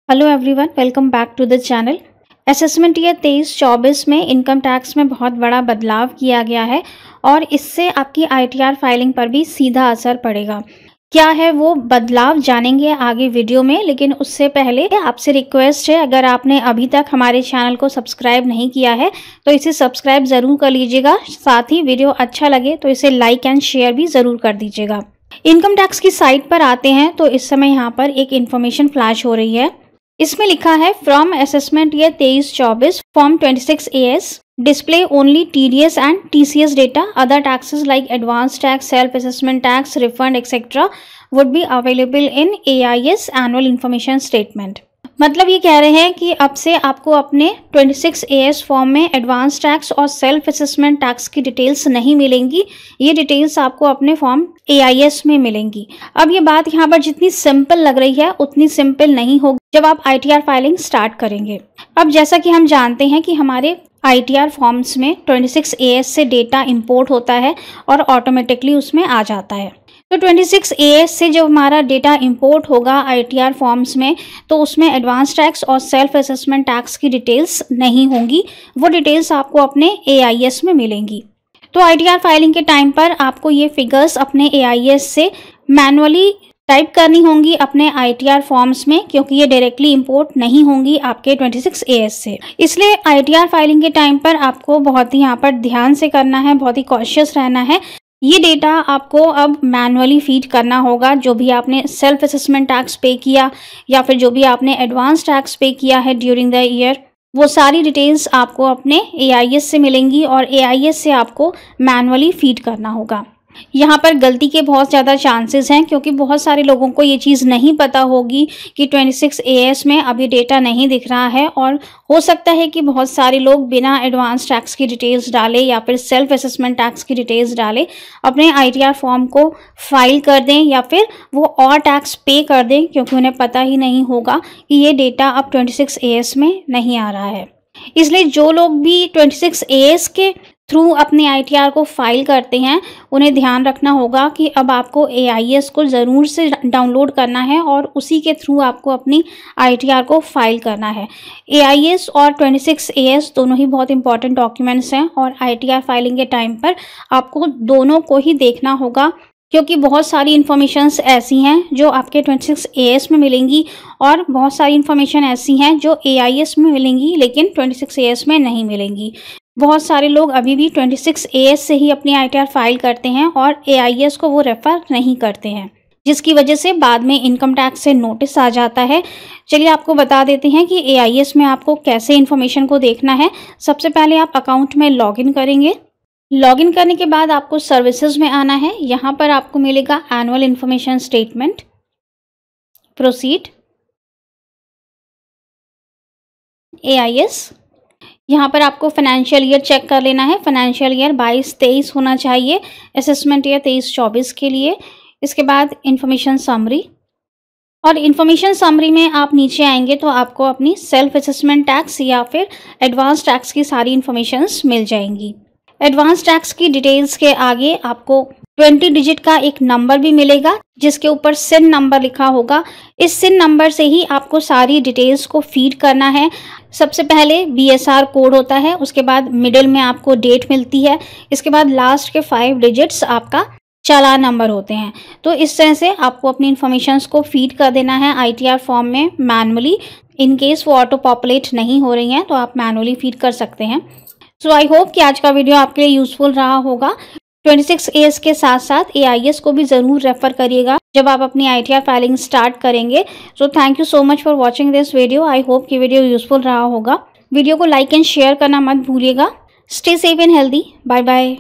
Hello everyone, welcome back to the channel. Assessment year 23-24 में income tax में बहुत बड़ा बदलाव किया गया है और इससे आपकी आईटीआर फाइलिंग पर भी सीधा असर पड़ेगा। क्या है वो बदलाव जानेंगे आगे वीडियो में, लेकिन उससे पहले आपसे रिक्वेस्ट है, अगर आपने अभी तक हमारे चैनल को सब्सक्राइब नहीं किया है तो इसे सब्सक्राइब ज़रूर कर लीजिएगा। साथ ही वीडियो अच्छा लगे तो इसे लाइक एंड शेयर भी ज़रूर कर दीजिएगा। इनकम टैक्स की साइट पर आते हैं तो इस समय यहाँ पर एक इन्फॉर्मेशन फ्लैश हो रही है। इसमें लिखा है from assessment year 23-24 form 26 AS display only TDS and TCS data, other taxes like advance tax, self assessment tax, refund etcetera would be available in AIS annual information statement. मतलब ये कह रहे हैं कि अब से आपको अपने 26 AS फॉर्म में एडवांस टैक्स और सेल्फ असेसमेंट टैक्स की डिटेल्स नहीं मिलेंगी। ये डिटेल्स आपको अपने फॉर्म AIS में मिलेंगी। अब ये बात यहाँ पर जितनी सिंपल लग रही है उतनी सिंपल नहीं होगी जब आप ITR फाइलिंग स्टार्ट करेंगे। अब जैसा कि हम जानते हैं कि हमारे ITR फॉर्म्स में 26 AS से डेटा इंपोर्ट होता है और ऑटोमेटिकली उसमें आ जाता है। तो 26 AS से जब हमारा डेटा इंपोर्ट होगा ITR फॉर्म्स में, तो उसमें एडवांस टैक्स और सेल्फ असेसमेंट टैक्स की डिटेल्स नहीं होंगी। वो डिटेल्स आपको अपने AIS में मिलेंगी। तो ITR फाइलिंग के टाइम पर आपको ये फिगर्स अपने AIS से मैनुअली टाइप करनी होंगी अपने ITR फॉर्म्स में, क्योंकि ये डायरेक्टली इंपोर्ट नहीं होंगी आपके 26 AS से। इसलिए ITR फाइलिंग के टाइम पर आपको बहुत ही यहाँ पर ध्यान से करना है, बहुत ही कॉशियस रहना है। ये डेटा आपको अब मैनुअली फीड करना होगा। जो भी आपने सेल्फ असेसमेंट टैक्स पे किया या फिर जो भी आपने एडवांस टैक्स पे किया है ड्यूरिंग द ईयर, वो सारी डिटेल्स आपको अपने AIS से मिलेंगी और AIS से आपको मैनुअली फीड करना होगा। यहाँ पर गलती के बहुत ज़्यादा चांसेस हैं, क्योंकि बहुत सारे लोगों को ये चीज़ नहीं पता होगी कि 26 AS में अभी डेटा नहीं दिख रहा है, और हो सकता है कि बहुत सारे लोग बिना एडवांस टैक्स की डिटेल्स डाले या फिर सेल्फ असेसमेंट टैक्स की डिटेल्स डाले अपने ITR फॉर्म को फाइल कर दें या फिर वो और टैक्स पे कर दें, क्योंकि उन्हें पता ही नहीं होगा कि ये डेटा अब 26 AS में नहीं आ रहा है। इसलिए जो लोग भी 26 AS के थ्रू अपने ITR को फाइल करते हैं, उन्हें ध्यान रखना होगा कि अब आपको AIS को ज़रूर से डाउनलोड करना है और उसी के थ्रू आपको अपनी ITR को फाइल करना है। AIS और 26 AS दोनों ही बहुत इंपॉर्टेंट डॉक्यूमेंट्स हैं और ITR फाइलिंग के टाइम पर आपको दोनों को ही देखना होगा, क्योंकि बहुत सारी इन्फॉर्मेशंस ऐसी हैं जो आपके 26 AS में मिलेंगी और बहुत सारी इन्फॉर्मेशन ऐसी हैं जो AIS में मिलेंगी लेकिन 26 AS में नहीं मिलेंगी। बहुत सारे लोग अभी भी 26 AS से ही अपनी ITR फाइल करते हैं और AIS को वो रेफ़र नहीं करते हैं, जिसकी वजह से बाद में इनकम टैक्स से नोटिस आ जाता है। चलिए आपको बता देते हैं कि AIS में आपको कैसे इन्फॉर्मेशन को देखना है। सबसे पहले आप अकाउंट में लॉगिन करेंगे। लॉगिन करने के बाद आपको सर्विसेज में आना है। यहाँ पर आपको मिलेगा annual information statement, proceed, AIS। यहाँ पर आपको फाइनेंशियल ईयर चेक कर लेना है। फाइनेंशियल ईयर 22-23 होना चाहिए असेसमेंट ईयर 23-24 के लिए। इसके बाद इंफॉर्मेशन समरी, और इन्फॉर्मेशन समरी में आप नीचे आएंगे तो आपको अपनी सेल्फ असेसमेंट टैक्स या फिर एडवांस टैक्स की सारी इन्फॉर्मेशंस मिल जाएंगी। एडवांस टैक्स की डिटेल्स के आगे आपको 20 डिजिट का एक नंबर भी मिलेगा जिसके ऊपर सिन नंबर लिखा होगा। इस सिन नंबर से ही आपको सारी डिटेल्स को फीड करना है। सबसे पहले BSR कोड होता है, उसके बाद मिडिल में आपको डेट मिलती है, इसके बाद लास्ट के 5 डिजिट्स आपका चालान नंबर होते हैं। तो इस तरह से आपको अपनी इन्फॉर्मेशंस को फीड कर देना है ITR फॉर्म में मैनुअली। इन केस वो ऑटो पॉपुलेट नहीं हो रही हैं तो आप मैनुअली फीड कर सकते हैं। सो आई होप कि आज का वीडियो आपके लिए यूजफुल रहा होगा। 26 AS के साथ साथ AIS को भी ज़रूर रेफ़र करिएगा जब आप अपनी ITR फाइलिंग स्टार्ट करेंगे। So thank you so much for watching this video. I hope कि वीडियो यूजफुल रहा होगा। वीडियो को लाइक एंड शेयर करना मत भूलिएगा। Stay safe and healthy. Bye bye.